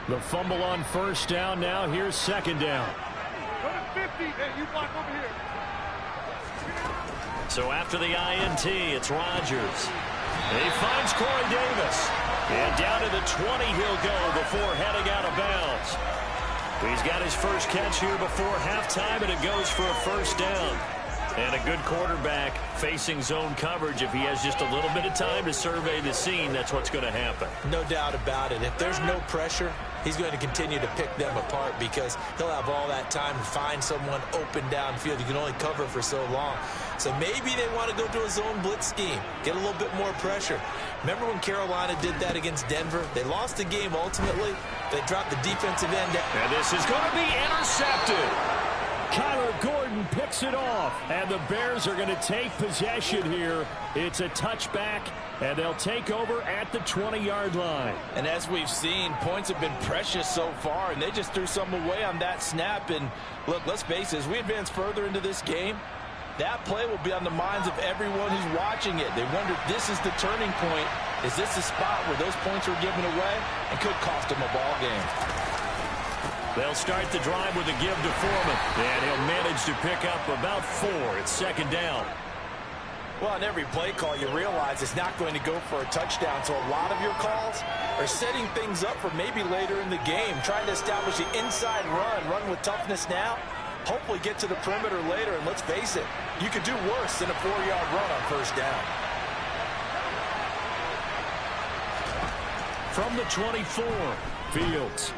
The fumble on first down. Now here's second down. Go to 50. Hey, you block over here. So after the INT, it's Rodgers. He finds Corey Davis. And down to the 20 he'll go before heading out of bounds. He's got his first catch here before halftime, and it goes for a first down. And a good quarterback facing zone coverage. If he has just a little bit of time to survey the scene, that's what's going to happen. No doubt about it. If there's no pressure, he's going to continue to pick them apart because he'll have all that time to find someone open downfield. You can only cover for so long. So maybe they want to go to a zone blitz scheme, get a little bit more pressure. Remember when Carolina did that against Denver? They lost the game ultimately. They dropped the defensive end. And this is going to be intercepted. Kyler Gordon picks it off, and the Bears are going to take possession here. It's a touchback, and they'll take over at the 20-yard line. And as we've seen, points have been precious so far, and they just threw some away on that snap. And look, let's face it, as we advance further into this game, that play will be on the minds of everyone who's watching it. They wonder, this is the turning point. Is this the spot where those points were given away and could cost them a ball game? They'll start the drive with a give to Foreman, and he'll manage to pick up about 4. It's second down. Well, on every play call, you realize it's not going to go for a touchdown. So a lot of your calls are setting things up for maybe later in the game, trying to establish the inside run with toughness now, hopefully get to the perimeter later. And let's face it, you could do worse than a 4-yard run on first down. From the 24, Fields.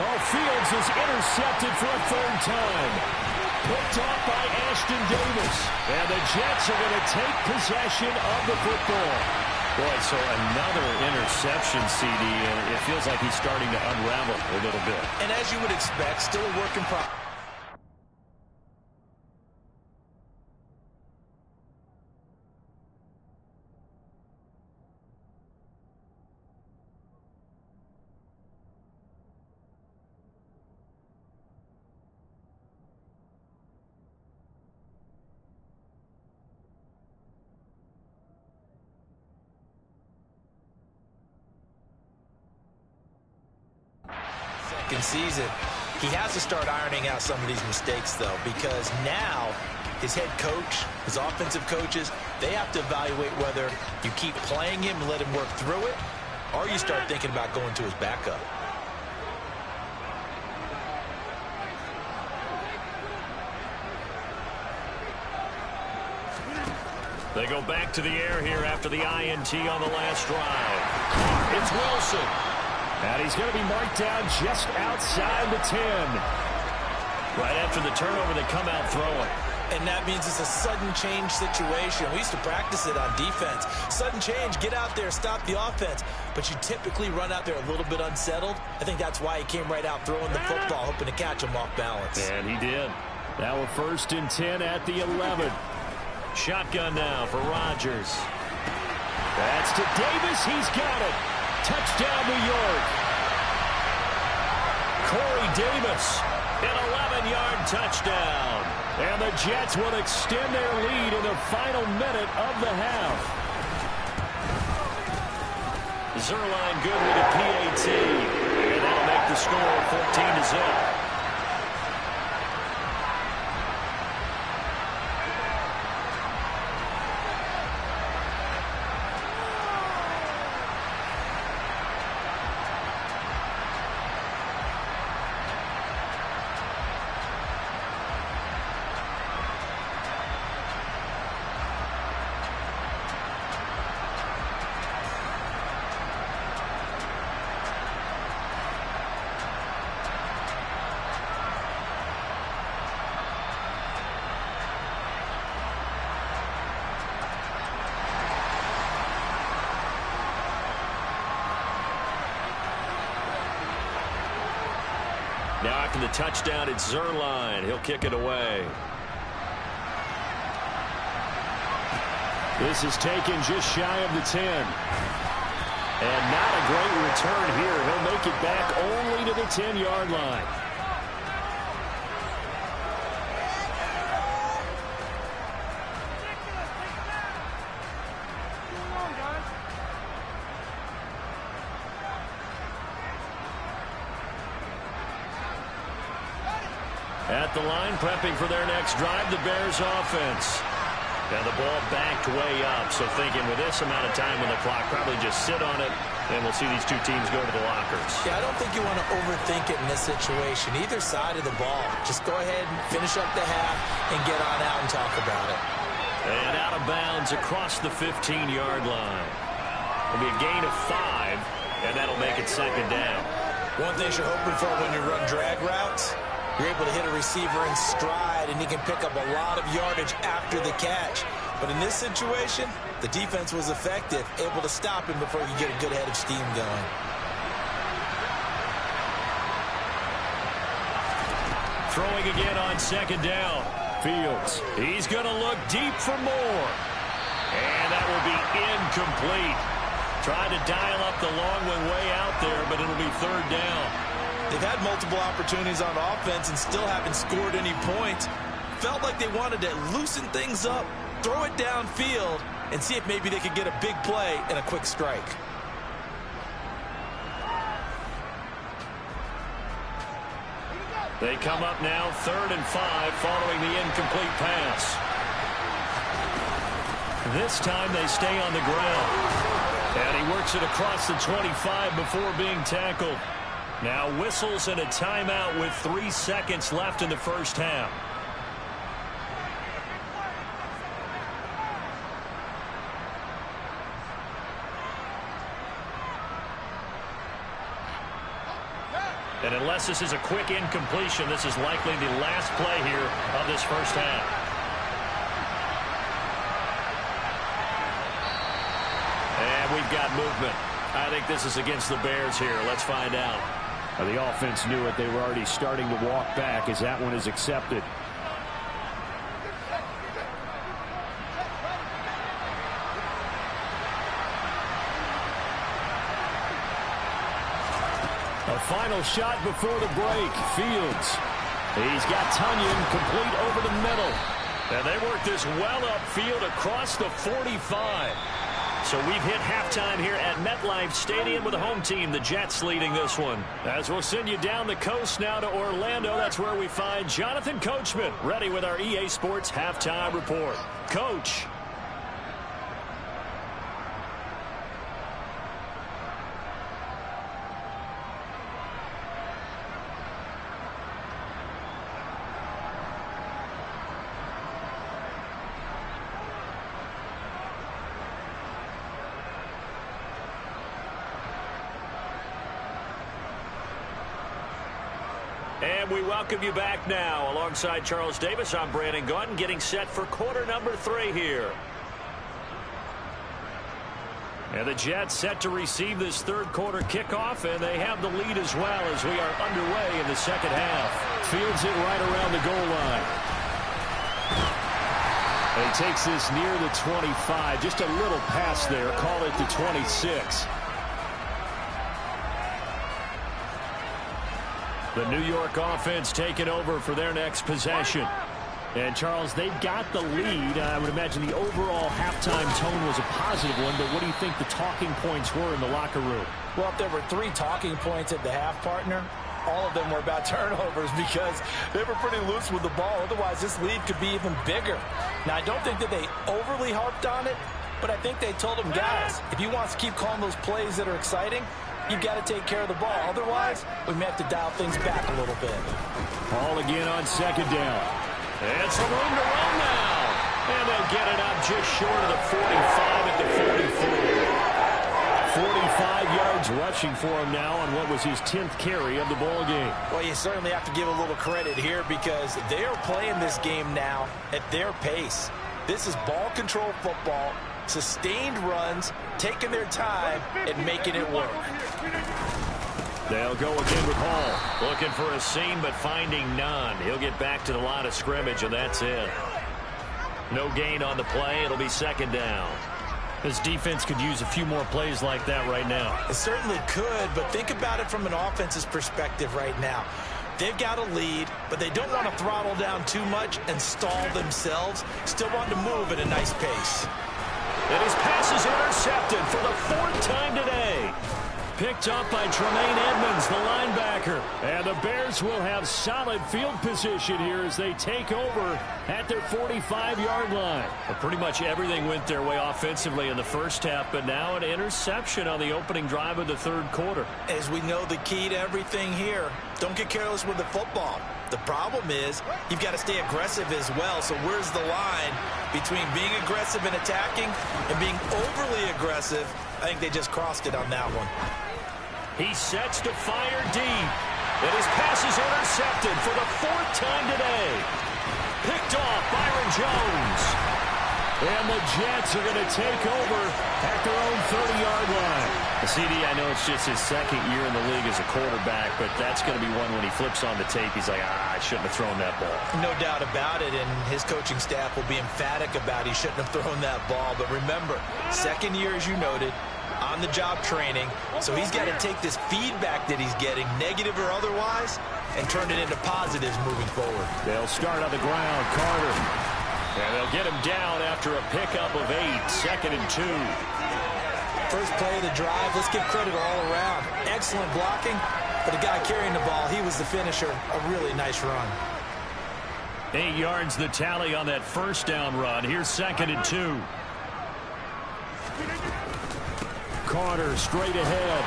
Oh, Fields is intercepted for a third time. Picked off by Ashton Davis. And the Jets are going to take possession of the football. Boy, so another interception, CD, and it feels like he's starting to unravel a little bit. And as you would expect, still a work in progress. Season. He has to start ironing out some of these mistakes, though, because now his head coach, his offensive coaches, they have to evaluate whether you keep playing him and let him work through it, or you start thinking about going to his backup. They go back to the air here after the INT on the last drive. It's Wilson. And he's going to be marked down just outside the 10. Right after the turnover, they come out throwing. And that means it's a sudden change situation. We used to practice it on defense. Sudden change, get out there, stop the offense. But you typically run out there a little bit unsettled. I think that's why he came right out throwing the football, hoping to catch him off balance. And he did. Now we're 1st and 10 at the 11. Shotgun now for Rodgers. That's to Davis. He's got it. Touchdown, New York. Corey Davis, an 11-yard touchdown. And the Jets will extend their lead in the final minute of the half. Zerline good with a PAT. And that'll make the score 14-0. Now after the touchdown, it's Zerline. He'll kick it away. This is taken just shy of the 10. And not a great return here. He'll make it back only to the 10-yard line. at the line, prepping for their next drive, the Bears offense. Now the ball backed way up, so thinking with this amount of time on the clock, probably just sit on it, and we'll see these two teams go to the lockers. Yeah, I don't think you want to overthink it in this situation. Either side of the ball. Just go ahead and finish up the half and get on out and talk about it. And out of bounds across the 15-yard line. It'll be a gain of 5, and that'll make it second down. One thing you're hoping for when you run drag routes, you're able to hit a receiver in stride, and he can pick up a lot of yardage after the catch. But in this situation, the defense was effective, able to stop him before you get a good head of steam going. Throwing again on second down. Fields. He's going to look deep for more. And that will be incomplete. Trying to dial up the long one way out there, but it'll be third down. They've had multiple opportunities on offense and still haven't scored any points. Felt like they wanted to loosen things up, throw it downfield, and see if maybe they could get a big play and a quick strike. They come up now, 3rd and 5, following the incomplete pass. This time they stay on the ground. And he works it across the 25 before being tackled. Now whistles and a timeout with 3 seconds left in the first half. And unless this is a quick incompletion, this is likely the last play here of this first half. And we've got movement. I think this is against the Bears here. Let's find out. The offense knew it. They were already starting to walk back as that one is accepted. A final shot before the break. Fields. He's got Tunyon complete over the middle. And they work this well upfield across the 45. So we've hit halftime here at MetLife Stadium with the home team, the Jets, leading this one. As we'll send you down the coast now to Orlando, that's where we find Jonathan Coachman, ready with our EA Sports halftime report. Coach. And we welcome you back now. Alongside Charles Davis, I'm Brandon Gaudin, getting set for quarter number 3 here. And the Jets set to receive this third quarter kickoff, and they have the lead as well as we are underway in the second half. Fields it right around the goal line. And he takes this near the 25. Just a little pass there. Call it the 26. The New York offense taking over for their next possession. And, Charles, they've got the lead. I would imagine the overall halftime tone was a positive one, but what do you think the talking points were in the locker room? Well, if there were 3 talking points at the half, partner, all of them were about turnovers because they were pretty loose with the ball. Otherwise, this lead could be even bigger. Now, I don't think that they overly harped on it, but I think they told them, guys, if you want to keep calling those plays that are exciting, you've got to take care of the ball. Otherwise, we may have to dial things back a little bit. Ball again on second down. And some room to run now. And they'll get it up just short of the 45 at the 44. 45 yards rushing for him now on what was his 10th carry of the ball game. Well, you certainly have to give a little credit here because they are playing this game now at their pace. This is ball control football, sustained runs, taking their time, and making it work. They'll go again with Hall. Looking for a seam, but finding none. He'll get back to the line of scrimmage, and that's it. No gain on the play. It'll be second down. This defense could use a few more plays like that right now. It certainly could, but think about it from an offense's perspective right now. They've got a lead, but they don't want to throttle down too much and stall themselves. Still want to move at a nice pace. And his pass is intercepted for the 4th time today. picked up by Tremaine Edmonds, the linebacker. And the Bears will have solid field position here as they take over at their 45-yard line. Well, pretty much everything went their way offensively in the first half, but now an interception on the opening drive of the third quarter. As we know, the key to everything here, don't get careless with the football. The problem is you've got to stay aggressive as well. So where's the line between being aggressive and attacking and being overly aggressive? I think they just crossed it on that one. He sets to fire deep. And his pass is intercepted for the fourth time today. Picked off Byron Jones. And the Jets are going to take over at their own 30-yard line. The CD, I know it's just his second year in the league as a quarterback, but that's going to be one when he flips on the tape, he's like, I shouldn't have thrown that ball. No doubt about it, and his coaching staff will be emphatic about he shouldn't have thrown that ball. But remember, second year, as you noted, on-the-job training, so he's got to take this feedback that he's getting, negative or otherwise, and turn it into positives moving forward. They'll start on the ground. Carter. And they'll get him down after a pickup of 8, 2nd and 2. First play of the drive, let's give credit all around. Excellent blocking, but the guy carrying the ball, he was the finisher. A really nice run. 8 yards the tally on that first down run. Here's 2nd and 2. Carter straight ahead.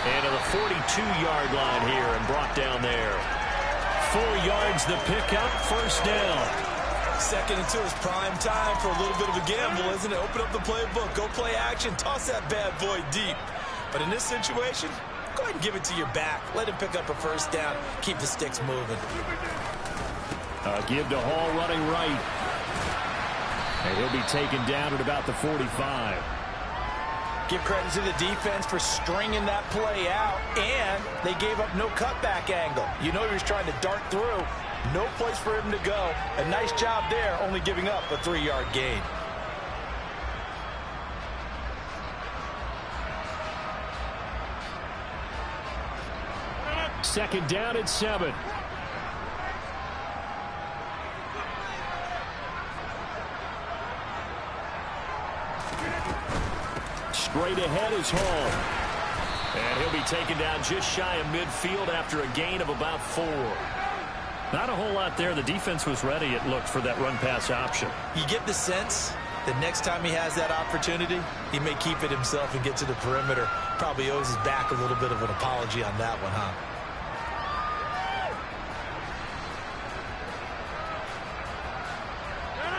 And to the 42-yard line here and brought down there. 4 yards the pickup, first down. 2nd and 2 is prime time for a little bit of a gamble, isn't it? Open up the playbook, go play action, toss that bad boy deep. But in this situation, go ahead and give it to your back. Let him pick up a first down. Keep the sticks moving. Give to Hall running right. And he'll be taken down at about the 45. Give credit to the defense for stringing that play out, and they gave up no cutback angle. You know he was trying to dart through. No place for him to go. A nice job there, only giving up a 3-yard gain. Second down at 7. Straight ahead is Hall. And he'll be taken down just shy of midfield after a gain of about 4. Not a whole lot there. The defense was ready, it looked, for that run-pass option. You get the sense that next time he has that opportunity, he may keep it himself and get to the perimeter. Probably owes his back a little bit of an apology on that one, huh?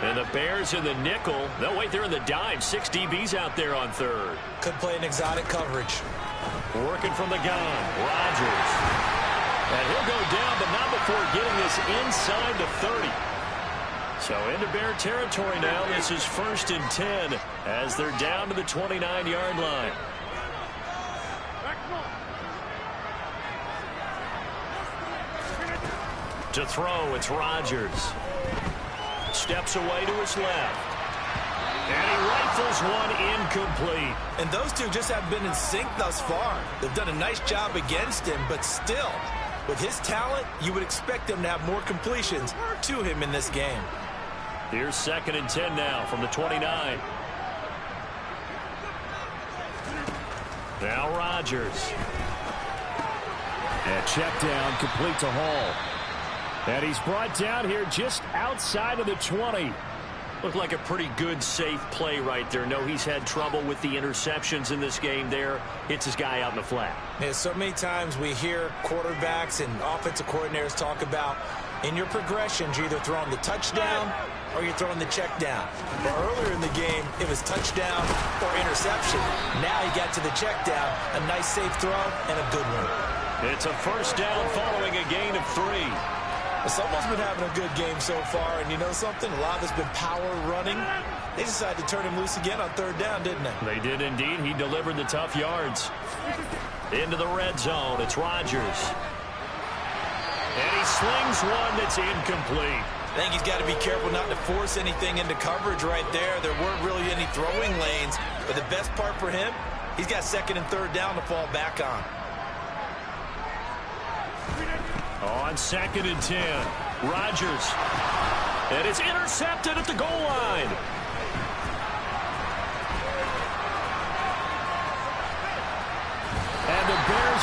And the Bears in the nickel. No, wait, they're in the dime. 6 DBs out there on third. Could play an exotic coverage. Working from the gun, Rodgers. And he'll go down, but not before getting this inside the 30. So into Bear territory now. This is 1st and 10 as they're down to the 29-yard line. To throw, it's Rodgers. Steps away to his left. And he rifles one incomplete. And those two just haven't been in sync thus far. They've done a nice job against him, but still, with his talent, you would expect them to have more completions to him in this game. Here's 2nd and 10 now from the 29. Now Rodgers. And check down, complete to Hall. And he's brought down here just outside of the 20. Looked like a pretty good, safe play right there. No, he's had trouble with the interceptions in this game there. Hits his guy out in the flat. Yeah, so many times we hear quarterbacks and offensive coordinators talk about in your progressions, you're either throwing the touchdown or you're throwing the check down. But earlier in the game, it was touchdown or interception. Now he got to the check down, a nice safe throw, and a good one. It's a first down following a gain of 3. Someone's been having a good game so far, and you know something? A lot of it's been power running. They decided to turn him loose again on 3rd down, didn't they? They did indeed. He delivered the tough yards. Into the red zone, it's Rodgers. And he slings one that's incomplete. I think he's got to be careful not to force anything into coverage right there. There weren't really any throwing lanes, but the best part for him, he's got 2nd and 3rd down to fall back on. On 2nd and 10, Rodgers. And it's intercepted at the goal line.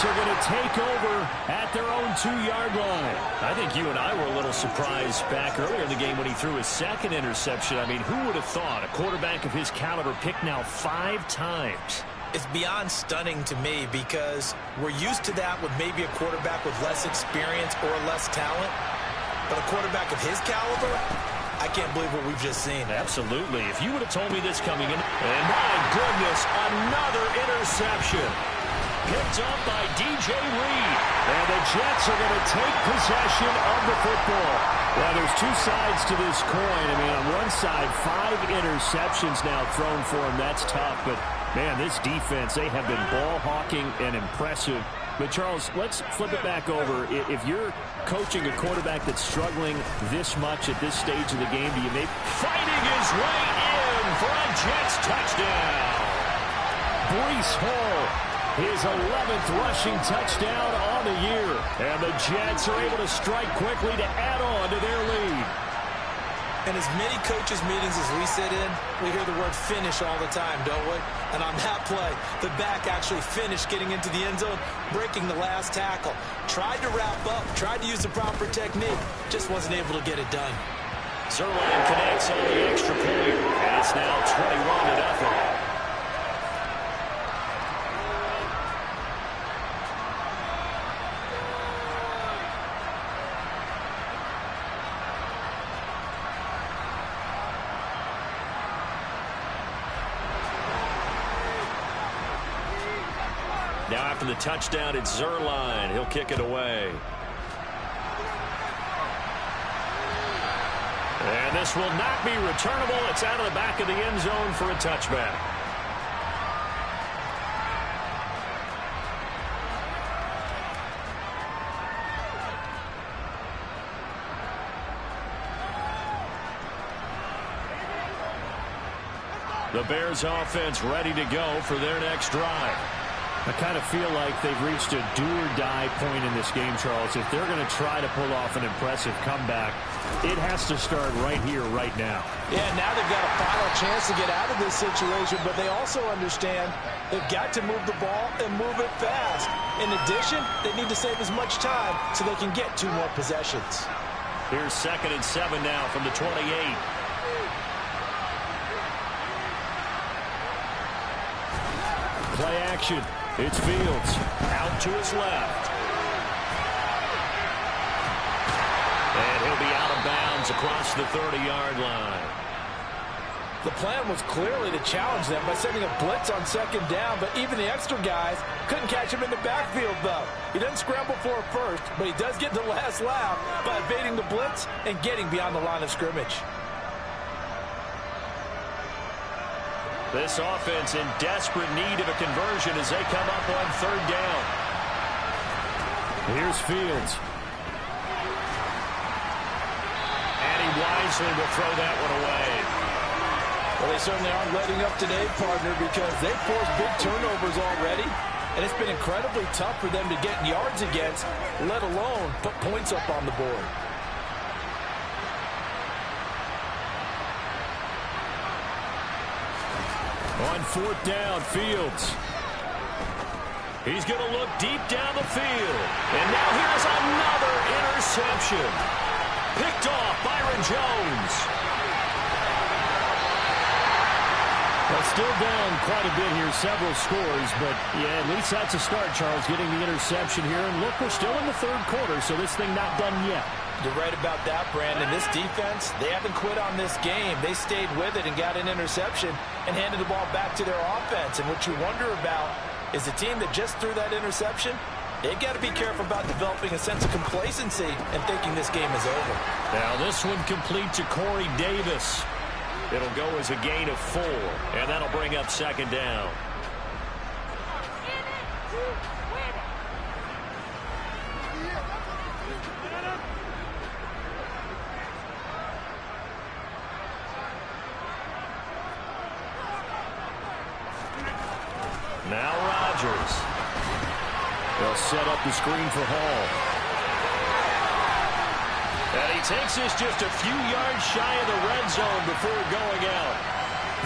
Jets are going to take over at their own 2-yard line. I think you and I were a little surprised back earlier in the game when he threw his second interception. I mean, who would have thought a quarterback of his caliber picked now 5 times? It's beyond stunning to me because we're used to that with maybe a quarterback with less experience or less talent. But a quarterback of his caliber, I can't believe what we've just seen. Absolutely. If you would have told me this coming in. And my goodness, another interception. Picked up by DJ Reed. And the Jets are going to take possession of the football. Well, there's 2 sides to this coin. I mean, on one side, 5 interceptions now thrown for him. That's tough. But, man, this defense, they have been ball hawking and impressive. But, Charles, let's flip it back over. If you're coaching a quarterback that's struggling this much at this stage of the game, do you make... Fighting his way in for a Jets touchdown. Breece Hall, his 11th rushing touchdown on the year. And the Jets are able to strike quickly to add on to their lead. In as many coaches' meetings as we sit in, we hear the word finish all the time, don't we? And on that play, the back actually finished getting into the end zone, breaking the last tackle. Tried to wrap up, tried to use the proper technique, just wasn't able to get it done. Zerline connects on the extra point. And it's now 21-0. Now after the touchdown, it's Zerline. He'll kick it away. And this will not be returnable. It's out of the back of the end zone for a touchback. The Bears offense ready to go for their next drive. I kind of feel like they've reached a do-or-die point in this game, Charles. If they're going to try to pull off an impressive comeback, it has to start right here, right now. Yeah, now they've got a final chance to get out of this situation, but they also understand they've got to move the ball and move it fast. In addition, they need to save as much time so they can get 2 more possessions. Here's 2nd and 7 now from the 28. Play action. It's Fields. Out to his left. And he'll be out of bounds across the 30-yard line. The plan was clearly to challenge them by sending a blitz on 2nd down, but even the extra guys couldn't catch him in the backfield, though. He doesn't scramble for it first, but he does get the last laugh by evading the blitz and getting beyond the line of scrimmage. This offense in desperate need of a conversion as they come up on 3rd down. Here's Fields. And he wisely will throw that one away. Well, they certainly aren't letting up today, partner, because they've forced big turnovers already, and it's been incredibly tough for them to get yards against, let alone put points up on the board. On 4th down, Fields. He's going to look deep down the field. And now here's another interception. Picked off Byron Jones. Well, still down quite a bit here, several scores, but yeah, at least that's a start, Charles, getting the interception here. And look, we're still in the 3rd quarter, so this thing not done yet. You're right about that, Brandon. This defense, they haven't quit on this game. They stayed with it and got an interception and handed the ball back to their offense. And what you wonder about is the team that just threw that interception, they've got to be careful about developing a sense of complacency and thinking this game is over. Now this one complete to Corey Davis. It'll go as a gain of 4, and that'll bring up 2nd down. Now Rodgers. They'll set up the screen for Hall. And he takes this just a few yards shy of the red zone before going out.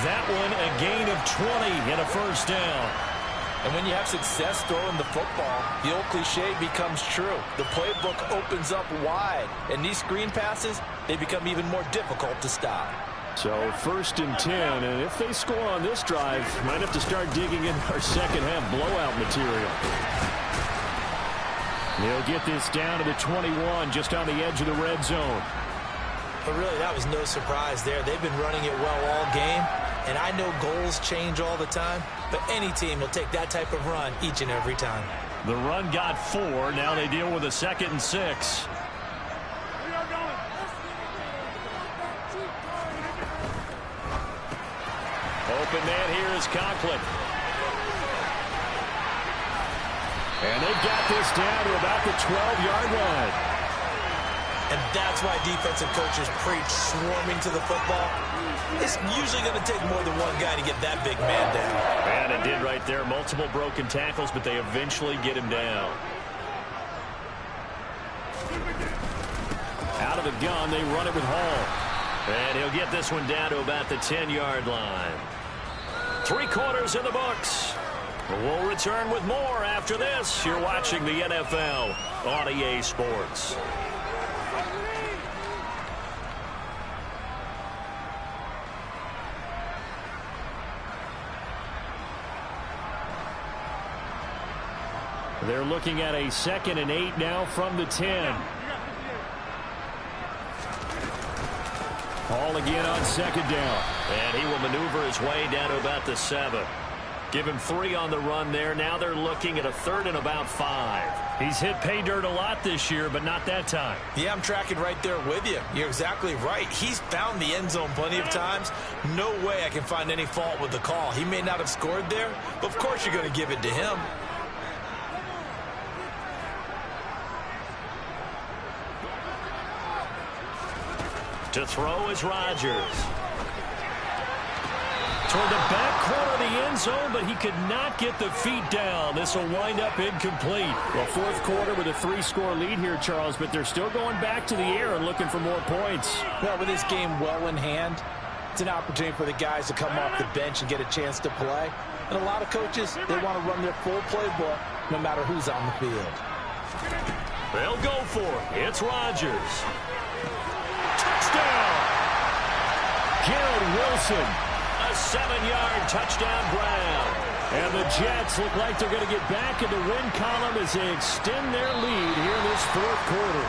That one a gain of 20 and a 1st down. And when you have success throwing the football, the old cliche becomes true. The playbook opens up wide, and these screen passes, they become even more difficult to stop. So 1st and 10, and if they score on this drive, might have to start digging in our second half blowout material. They'll get this down to the 21, just on the edge of the red zone. But really, that was no surprise there. They've been running it well all game, and I know goals change all the time, but any team will take that type of run each and every time. The run got 4. Now they deal with a 2nd and 6. Open man here is Conklin. And they've got this down to about the 12-yard line. And that's why defensive coaches preach swarming to the football. It's usually going to take more than one guy to get that big man down. And it did right there. Multiple broken tackles, but they eventually get him down. Out of the gun, they run it with Hall. And he'll get this one down to about the 10-yard line. 3 quarters in the books. We'll return with more after this. You're watching the NFL on EA Sports. They're looking at a 2nd and 8 now from the 10. Hall again on 2nd down. And he will maneuver his way down to about the 7. Give him 3 on the run there. Now they're looking at a 3rd and about 5. He's hit pay dirt a lot this year, but not that time. Yeah, I'm tracking right there with you. You're exactly right. He's found the end zone plenty of times. No way I can find any fault with the call. He may not have scored there, but of course you're going to give it to him. To throw is Rodgers. Toward the back corner of the end zone, but he could not get the feet down. This will wind up incomplete. Well, 4th quarter with a 3-score lead here, Charles, but they're still going back to the air and looking for more points. Well, with this game well in hand, it's an opportunity for the guys to come off the bench and get a chance to play. And a lot of coaches, they want to run their full playbook no matter who's on the field. They'll go for it. It's Rodgers. Touchdown! Garrett Wilson. A 7-yard touchdown ground. And the Jets look like they're going to get back in the win column as they extend their lead here in this 4th quarter.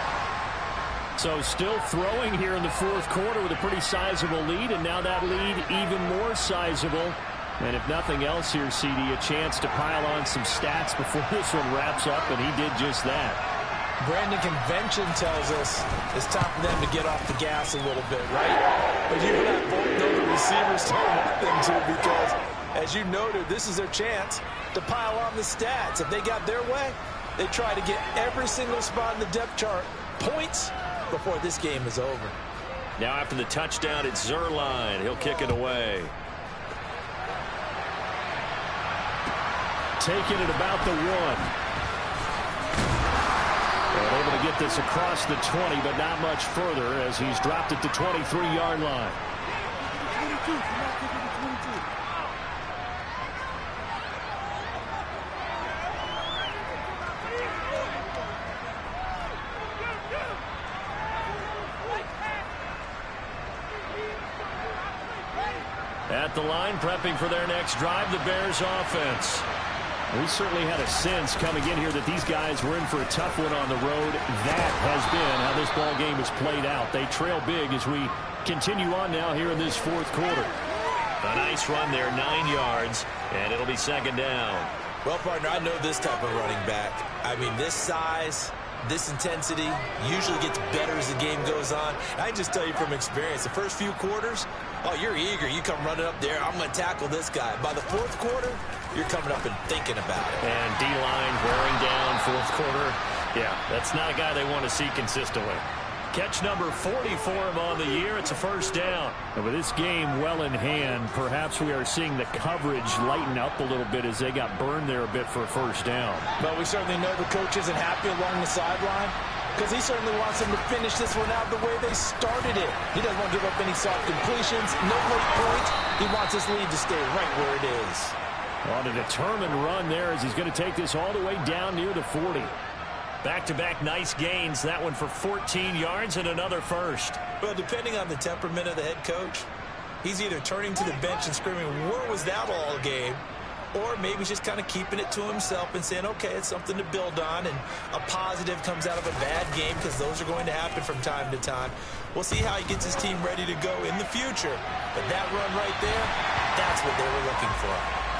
So still throwing here in the 4th quarter with a pretty sizable lead, and now that lead even more sizable. And if nothing else here, CD, a chance to pile on some stats before this one wraps up, and he did just that. Brandon, convention tells us it's time for them to get off the gas a little bit, right? But you and I both know the receivers don't want them to, because, as you noted, this is their chance to pile on the stats. If they got their way, they try to get every single spot in the depth chart points before this game is over. Now after the touchdown, it's Zerline. He'll kick it away. Taking it about the 1. And able to get this across the 20, but not much further as he's dropped it to 23-yard line. 22. At the line, prepping for their next drive, the Bears offense. We certainly had a sense coming in here that these guys were in for a tough one on the road. That has been how this ball game has played out. They trail big as we continue on now here in this 4th quarter. A nice run there, 9 yards, and it'll be 2nd down. Well, partner, I know this type of running back. I mean, this size, this intensity usually gets better as the game goes on. I can just tell you from experience, the first few quarters, oh, you're eager. You come running up there, I'm going to tackle this guy. By the 4th quarter, you're coming up and thinking about it. And D-line wearing down 4th quarter. Yeah, that's not a guy they want to see consistently. Catch number 40 for him on the year. It's a 1st down. And with this game well in hand, perhaps we are seeing the coverage lighten up a little bit as they got burned there a bit for a 1st down. But we certainly know the coach isn't happy along the sideline, because he certainly wants them to finish this one out the way they started it. He doesn't want to give up any soft completions, no late points. He wants his lead to stay right where it is. On a determined run there as he's going to take this all the way down near the 40. Back-to-back nice gains. That one for 14 yards and another first. Well, depending on the temperament of the head coach, he's either turning to the bench and screaming, "Where was that all game?" Or maybe he's just kind of keeping it to himself and saying, okay, it's something to build on, and a positive comes out of a bad game, because those are going to happen from time to time. We'll see how he gets his team ready to go in the future. But that run right there, that's what they were looking for.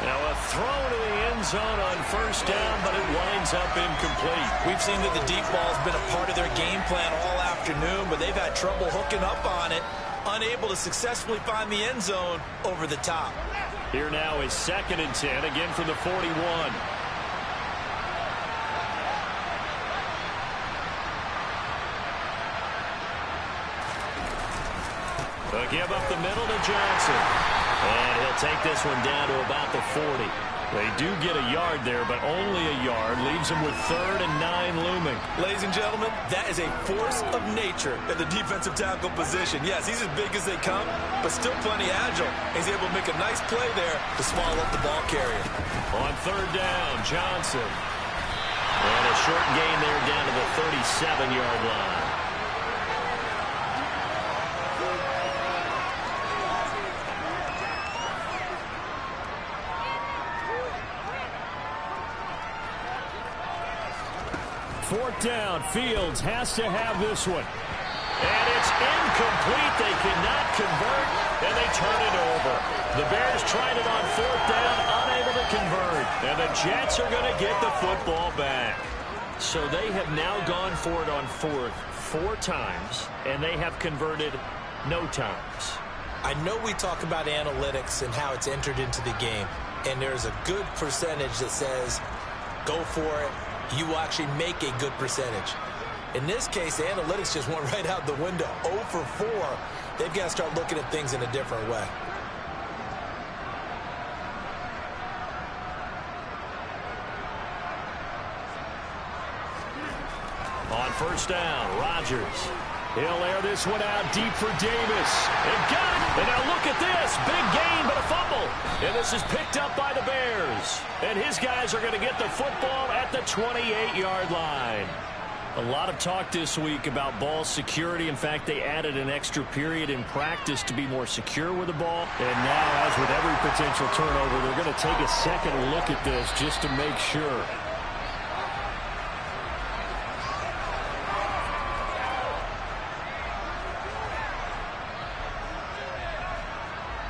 Now a throw to the end zone on first down, but it winds up incomplete. We've seen that the deep ball has been a part of their game plan all afternoon, but they've had trouble hooking up on it, unable to successfully find the end zone over the top. Here now is 2nd and 10, again from the 41. A give up the middle to Johnson. And he'll take this one down to about the 40. They do get a yard there, but only a yard. Leaves them with 3rd and 9 looming. Ladies and gentlemen, that is a force of nature at the defensive tackle position. Yes, he's as big as they come, but still plenty agile. He's able to make a nice play there to swallow up the ball carrier. On 3rd down, Johnson. And a short gain there down to the 37-yard line. Fourth down, Fields has to have this one. And it's incomplete. They cannot convert, and they turn it over. The Bears tried it on 4th down, unable to convert. And the Jets are going to get the football back. So they have now gone for it on 4th 4 times, and they have converted no times. I know we talk about analytics and how it's entered into the game, and there's a good percentage that says go for it. You will actually make a good percentage. In this case, the analytics just went right out the window. 0 for 4. They've got to start looking at things in a different way. On first down, Rodgers. He'll air this one out deep for Davis. They got it. And now look at this. Big gain, but a fumble. And this is picked up by the Bears. And his guys are going to get the football at the 28-yard line. A lot of talk this week about ball security. In fact, they added an extra period in practice to be more secure with the ball. And now, as with every potential turnover, they're going to take a second look at this just to make sure.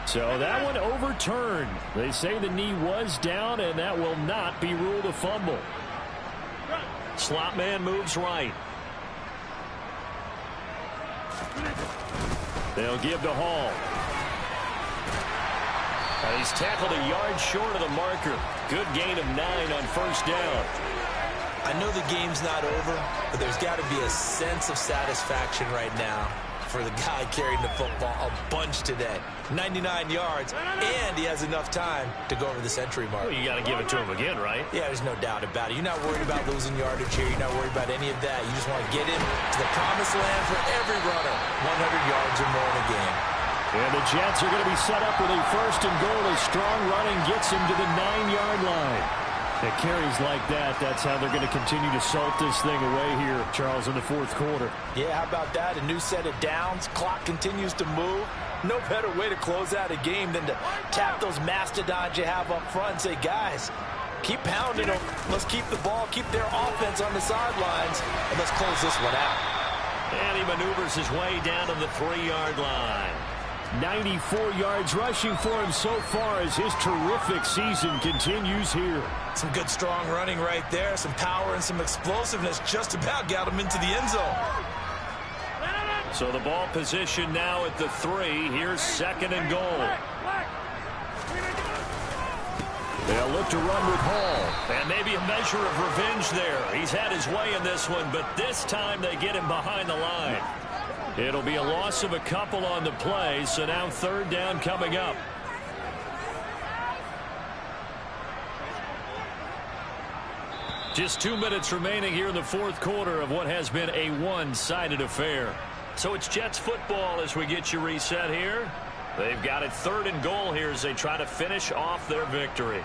So that one overturned. They say the knee was down, and that will not be ruled a fumble. Slot man moves right. They'll give to Hall. And he's tackled a yard short of the marker. Good gain of 9 on first down. I know the game's not over, but there's got to be a sense of satisfaction right now for the guy carrying the football a bunch today. 99 yards, and he has enough time to go over the century mark. Well, you got to give it to him again, right? Yeah, there's no doubt about it. You're not worried about losing yardage here. You're not worried about any of that. You just want to get him to the promised land for every runner. 100 yards or more in a game. And the Jets are going to be set up with a 1st and goal. A strong running gets him to the 9-yard line. It carries like that. That's how they're going to continue to salt this thing away here, Charles, in the 4th quarter. Yeah, how about that? A new set of downs. Clock continues to move. No better way to close out a game than to tap those mastodons you have up front and say, guys, keep pounding them. Let's keep the ball, keep their offense on the sidelines, and let's close this one out. And he maneuvers his way down to the 3-yard line. 94 yards rushing for him so far as his terrific season continues here. Some good strong running right there. Some power and some explosiveness just about got him into the end zone. So the ball position now at the 3. Here's 2nd and goal. They'll look to run with Hall. And maybe a measure of revenge there. He's had his way in this one, but this time they get him behind the line. It'll be a loss of a couple on the play, so now 3rd down coming up. Just 2 minutes remaining here in the 4th quarter of what has been a one-sided affair. So it's Jets football as we get you reset here. They've got it 3rd and goal here as they try to finish off their victory.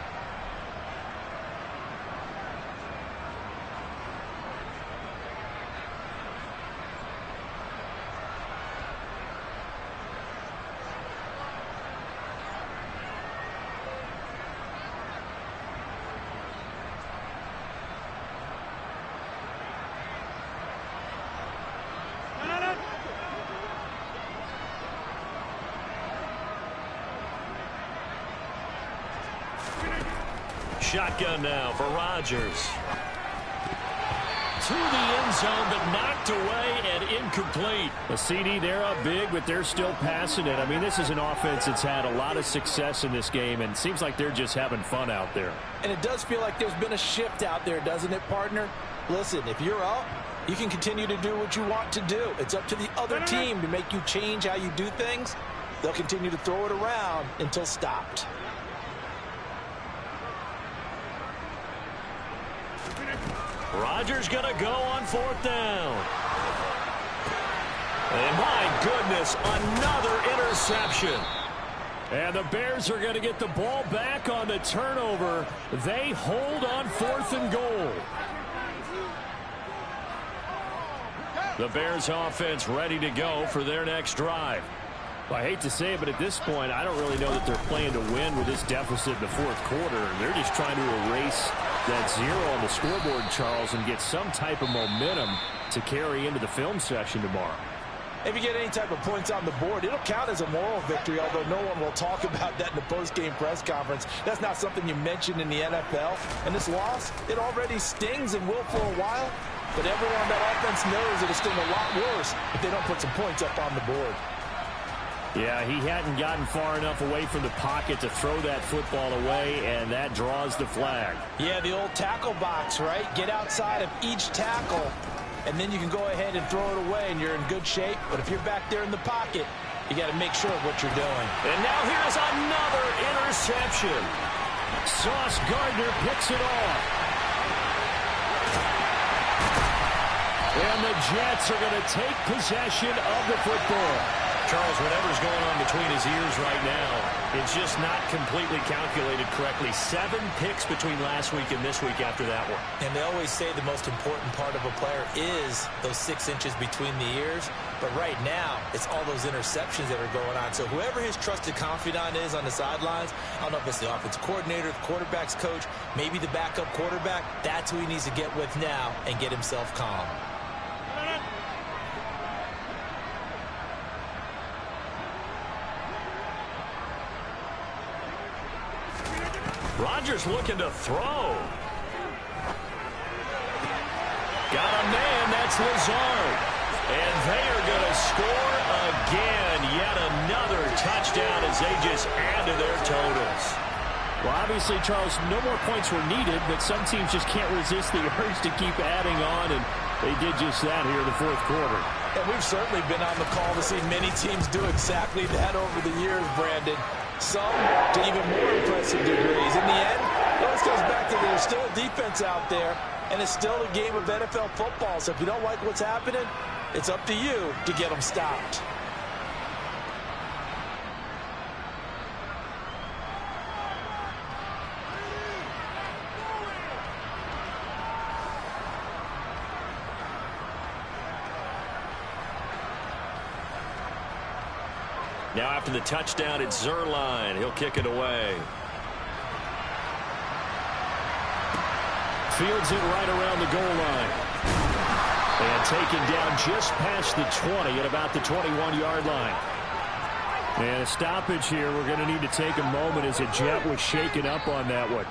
shotgun now for Rodgers. To the end zone, but knocked away and incomplete. A CD, they're up big, but they're still passing it. I mean, this is an offense that's had a lot of success in this game, and it seems like they're just having fun out there. And it does feel like there's been a shift out there, doesn't it, partner? Listen, if you're up, you can continue to do what you want to do. It's up to the other team to make you change how you do things. They'll continue to throw it around until stopped. Rodgers going to go on 4th down. And my goodness, another interception. And the Bears are going to get the ball back on the turnover. They hold on 4th and goal. The Bears offense ready to go for their next drive. Well, I hate to say it, but at this point, I don't really know that they're playing to win with this deficit in the 4th quarter. They're just trying to erase that 0 on the scoreboard, Charles, and get some type of momentum to carry into the film session tomorrow. If you get any type of points on the board, it'll count as a moral victory, although no one will talk about that in the post-game press conference. That's not something you mentioned in the NFL. And this loss, it already stings and will for a while. But everyone on that offense knows it'll sting a lot worse if they don't put some points up on the board. Yeah, he hadn't gotten far enough away from the pocket to throw that football away, and that draws the flag. Yeah, the old tackle box, right? Get outside of each tackle, and then you can go ahead and throw it away, and you're in good shape. But if you're back there in the pocket, you got to make sure of what you're doing. And now here's another interception. Sauce Gardner picks it off. And the Jets are going to take possession of the football. Charles, whatever's going on between his ears right now, it's just not completely calculated correctly. 7 picks between last week and this week after that one. And they always say the most important part of a player is those 6 inches between the ears. But right now, it's all those interceptions that are going on. So whoever his trusted confidant is on the sidelines, I don't know if it's the offensive coordinator, the quarterback's coach, maybe the backup quarterback, that's who he needs to get with now and get himself calm. Rodgers looking to throw. Got a man, that's Lazard. And they are going to score again. Yet another touchdown as they just add to their totals. Well, obviously, Charles, no more points were needed, but some teams just can't resist the urge to keep adding on, and they did just that here in the 4th quarter. And we've certainly been on the call to see many teams do exactly that over the years, Brandon. Some to even more impressive degrees. In the end, it always goes back to there's still a defense out there, and it's still a game of NFL football. So if you don't like what's happening, it's up to you to get them stopped. Now after the touchdown, it's Zerline. He'll kick it away. Fields it right around the goal line. And taken down just past the 20 at about the 21-yard line. And a stoppage here. We're going to need to take a moment as a Jet was shaken up on that one.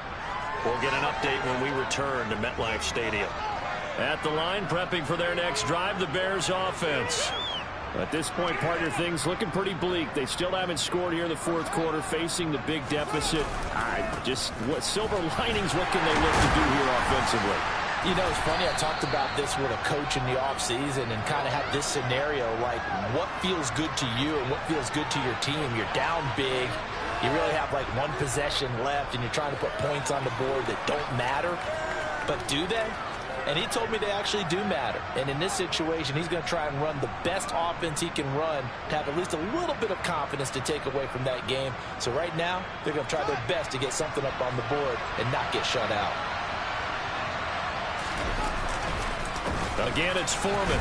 We'll get an update when we return to MetLife Stadium. At the line, prepping for their next drive, the Bears offense. At this point, partner, things looking pretty bleak. They still haven't scored here in the 4th quarter, facing the big deficit. What silver linings, what can they look to do here offensively? You know, it's funny, I talked about this with a coach in the offseason and kind of had this scenario, like what feels good to you and what feels good to your team. You're down big. You really have like 1 possession left, and you're trying to put points on the board that don't matter. But do they? And he told me they actually do matter. And in this situation, he's going to try and run the best offense he can run to have at least a little bit of confidence to take away from that game. So right now, they're going to try their best to get something up on the board and not get shut out. Again, it's Foreman.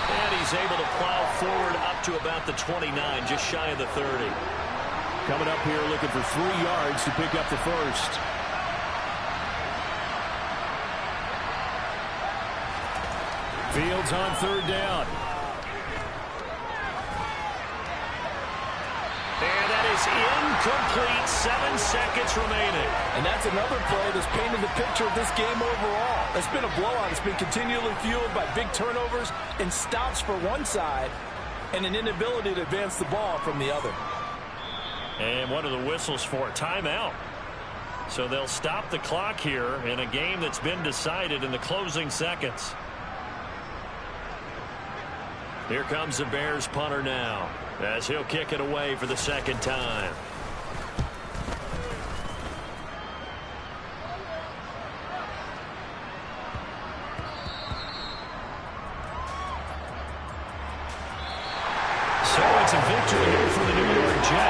And he's able to plow forward up to about the 29, just shy of the 30. Coming up here looking for 3 yards to pick up the first. Fields on 3rd down. And that is is incomplete. 7 seconds remaining. And that's another play that's painted the picture of this game overall. It's been a blowout. It's been continually fueled by big turnovers and stops for one side and an inability to advance the ball from the other. And what are the whistles for? Timeout. So they'll stop the clock here in a game that's been decided in the closing seconds. Here comes the Bears punter now as he'll kick it away for the second time. So it's a victory here for the New York Jets.